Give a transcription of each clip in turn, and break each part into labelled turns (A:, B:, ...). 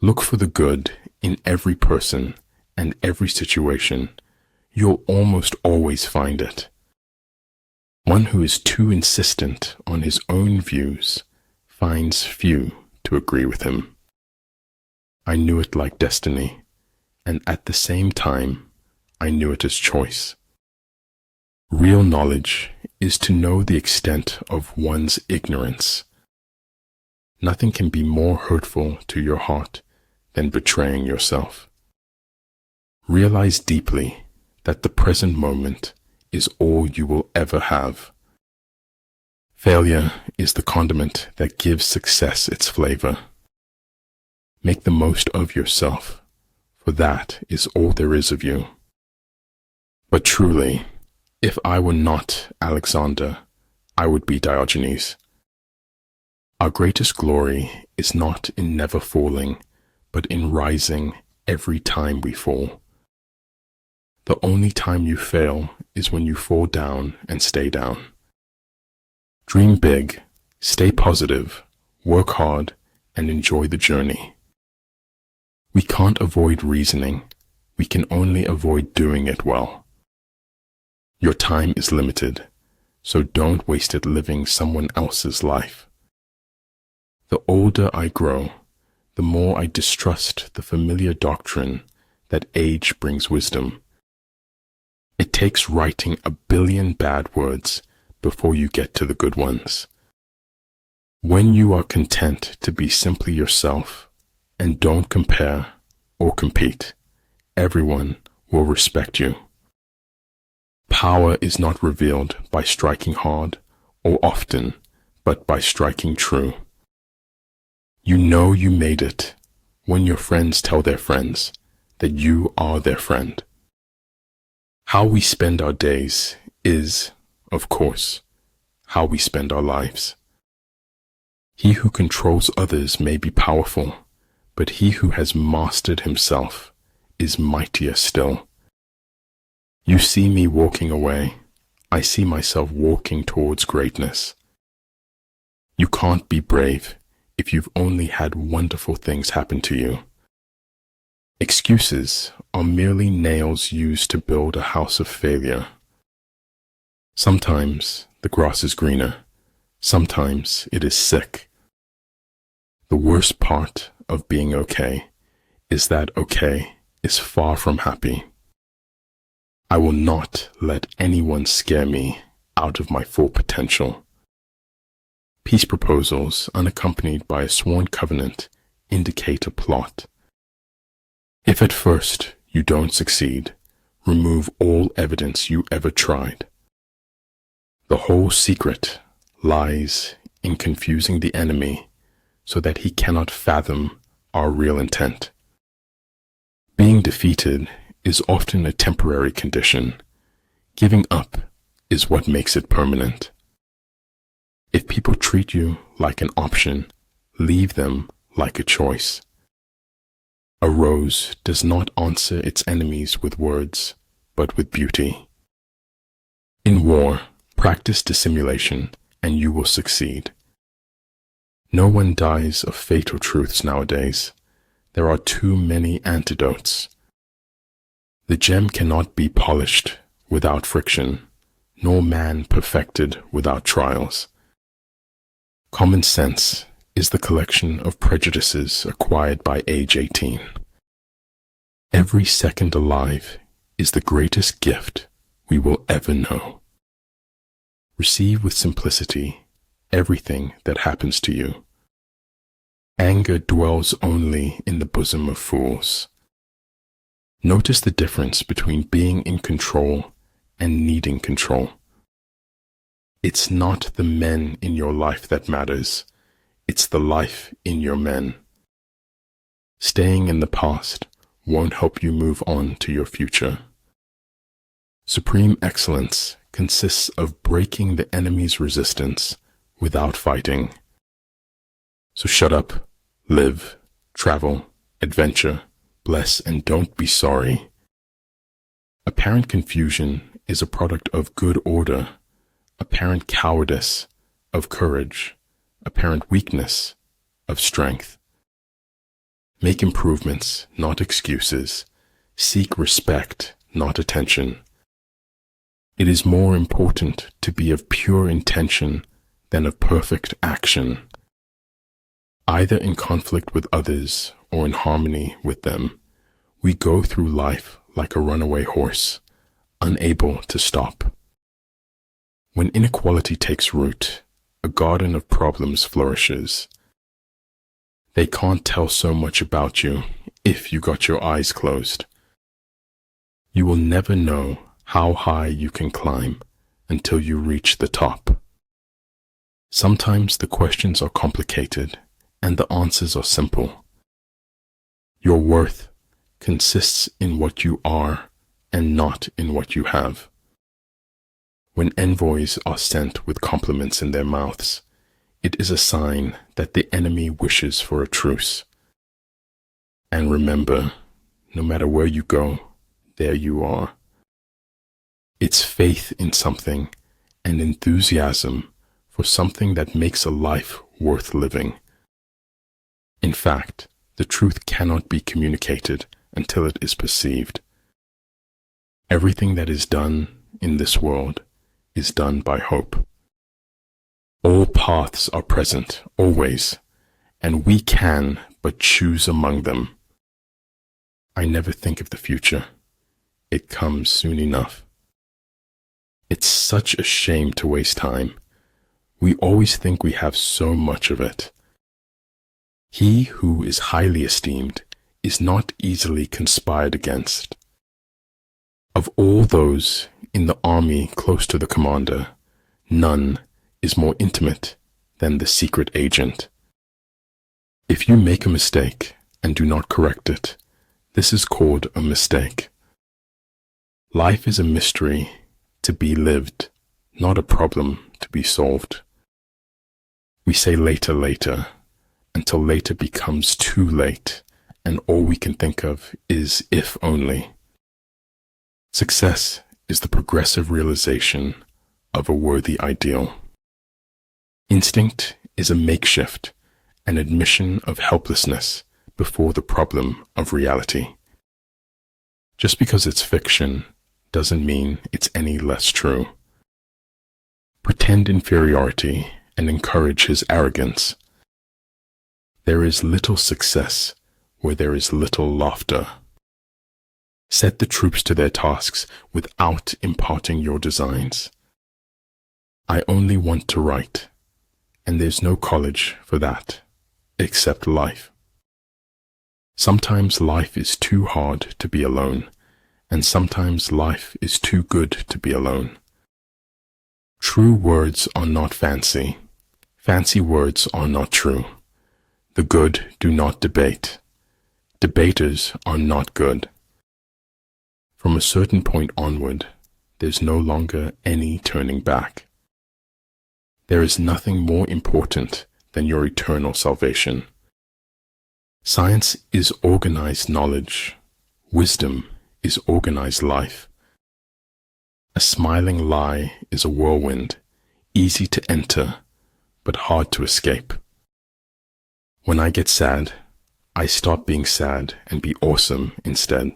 A: Look for the good in every person and every situation. You'll almost always find it. One who is too insistent on his own views finds few to agree with him. I knew it like destiny, and at the same time, I knew it as choice. Real knowledge is to know the extent of one's ignorance. Nothing can be more hurtful to your heart than betraying yourself. Realize deeply that the present moment is all you will ever have. Failure is the condiment that gives success its flavor. Make the most of yourself, for that is all there is of you. But truly, if I were not Alexander, I would be Diogenes. Our greatest glory is not in never falling, but in rising every time we fall. The only time you fail is when you fall down and stay down. Dream big, stay positive, work hard, and enjoy the journey. We can't avoid reasoning, we can only avoid doing it well. Your time is limited, so don't waste it living someone else's life. The older I grow, the more I distrust the familiar doctrine that age brings wisdom. It takes writing 1 billion bad words before you get to the good ones. When you are content to be simply yourself and don't compare or compete, everyone will respect you. Power is not revealed by striking hard or often, but by striking true. You know you made it when your friends tell their friends that you are their friend. How we spend our days is, of course, how we spend our lives. He who controls others may be powerful, but he who has mastered himself is mightier still. You see me walking away, I see myself walking towards greatness. You can't be brave if you've only had wonderful things happen to you. Excuses are merely nails used to build a house of failure. Sometimes the grass is greener, sometimes it is sick. The worst part of being okay is that okay is far from happy. I will not let anyone scare me out of my full potential. Peace proposals unaccompanied by a sworn covenant indicate a plot. If at first you don't succeed, remove all evidence you ever tried. The whole secret lies in confusing the enemy so that he cannot fathom our real intent. Being defeated is often a temporary condition. Giving up is what makes it permanent. If people treat you like an option, leave them like a choice. A rose does not answer its enemies with words, but with beauty. In war, practice dissimulation, and you will succeed. No one dies of fatal truths nowadays. There are too many antidotes. The gem cannot be polished without friction, nor man perfected without trials. Common sense is the collection of prejudices acquired by age 18. Every second alive is the greatest gift we will ever know. Receive with simplicity everything that happens to you. Anger dwells only in the bosom of fools. Notice the difference between being in control and needing control. It's not the men in your life that matters. It's the life in your men. Staying in the past won't help you move on to your future. Supreme excellence consists of breaking the enemy's resistance without fighting. So shut up, live, travel, adventure, bless, and don't be sorry. Apparent confusion is a product of good order. Apparent cowardice of courage, apparent weakness of strength. Make improvements, not excuses. Seek respect, not attention. It is more important to be of pure intention than of perfect action. Either in conflict with others or in harmony with them, we go through life like a runaway horse, unable to stop. When inequality takes root, a garden of problems flourishes. They can't tell so much about you if you got your eyes closed. You will never know how high you can climb until you reach the top. Sometimes the questions are complicated and the answers are simple. Your worth consists in what you are and not in what you have. When envoys are sent with compliments in their mouths, it is a sign that the enemy wishes for a truce. And remember, no matter where you go, there you are. It's faith in something and enthusiasm for something that makes a life worth living. In fact, the truth cannot be communicated until it is perceived. Everything that is done in this world is done by hope. All paths are present, always, and we can but choose among them. I never think of the future. It comes soon enough. It's such a shame to waste time. We always think we have so much of it. He who is highly esteemed is not easily conspired against. Of all those in the army close to the commander, none is more intimate than the secret agent. If you make a mistake and do not correct it, this is called a mistake. Life is a mystery to be lived, not a problem to be solved. We say later, later, until later becomes too late, and all we can think of is if only. Success is the progressive realization of a worthy ideal. Instinct is a makeshift, an admission of helplessness before the problem of reality. Just because it's fiction doesn't mean it's any less true. Pretend inferiority and encourage his arrogance. There is little success where there is little laughter. Set the troops to their tasks without imparting your designs. I only want to write, and there's no college for that, except life. Sometimes life is too hard to be alone, and sometimes life is too good to be alone. True words are not fancy. Fancy words are not true. The good do not debate. Debaters are not good. From a certain point onward, there's no longer any turning back. There is nothing more important than your eternal salvation. Science is organized knowledge. Wisdom is organized life. A smiling lie is a whirlwind, easy to enter, but hard to escape. When I get sad, I stop being sad and be awesome instead.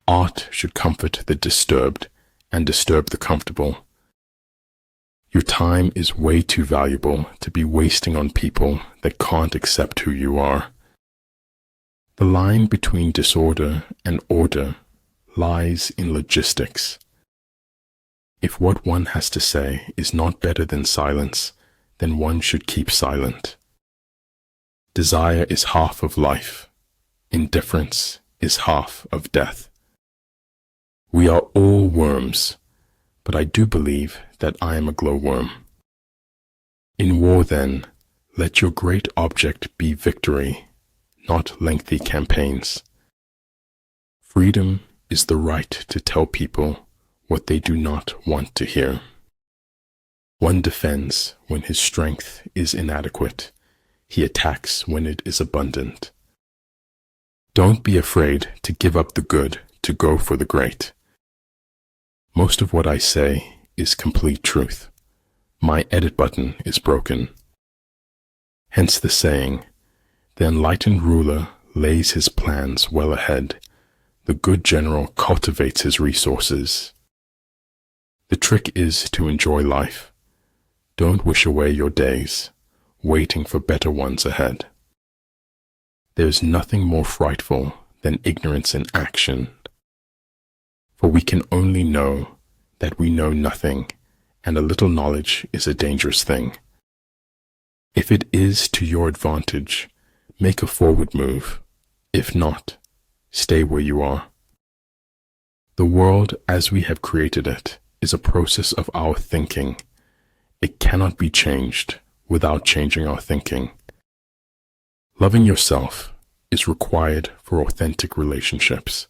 A: Art should comfort the disturbed and disturb the comfortable. Your time is way too valuable to be wasting on people that can't accept who you are. The line between disorder and order lies in logistics. If what one has to say is not better than silence, then one should keep silent. Desire is half of life. Indifference is half of death. We are all worms, but I do believe that I am a glowworm. In war, then, let your great object be victory, not lengthy campaigns. Freedom is the right to tell people what they do not want to hear. One defends when his strength is inadequate. He attacks when it is abundant. Don't be afraid to give up the good to go for the great. Most of what I say is complete truth. My edit button is broken. Hence the saying, The enlightened ruler lays his plans well ahead. The good general cultivates his resources. The trick is to enjoy life. Don't wish away your days, waiting for better ones ahead. There is nothing more frightful than ignorance in action, for we can only know that we know nothing, and a little knowledge is a dangerous thing. If it is to your advantage, make a forward move. If not, stay where you are. The world as we have created it is a process of our thinking. It cannot be changed without changing our thinking. Loving yourself is required for authentic relationships.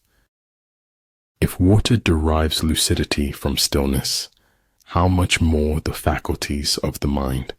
A: If water derives lucidity from stillness, how much more the faculties of the mind?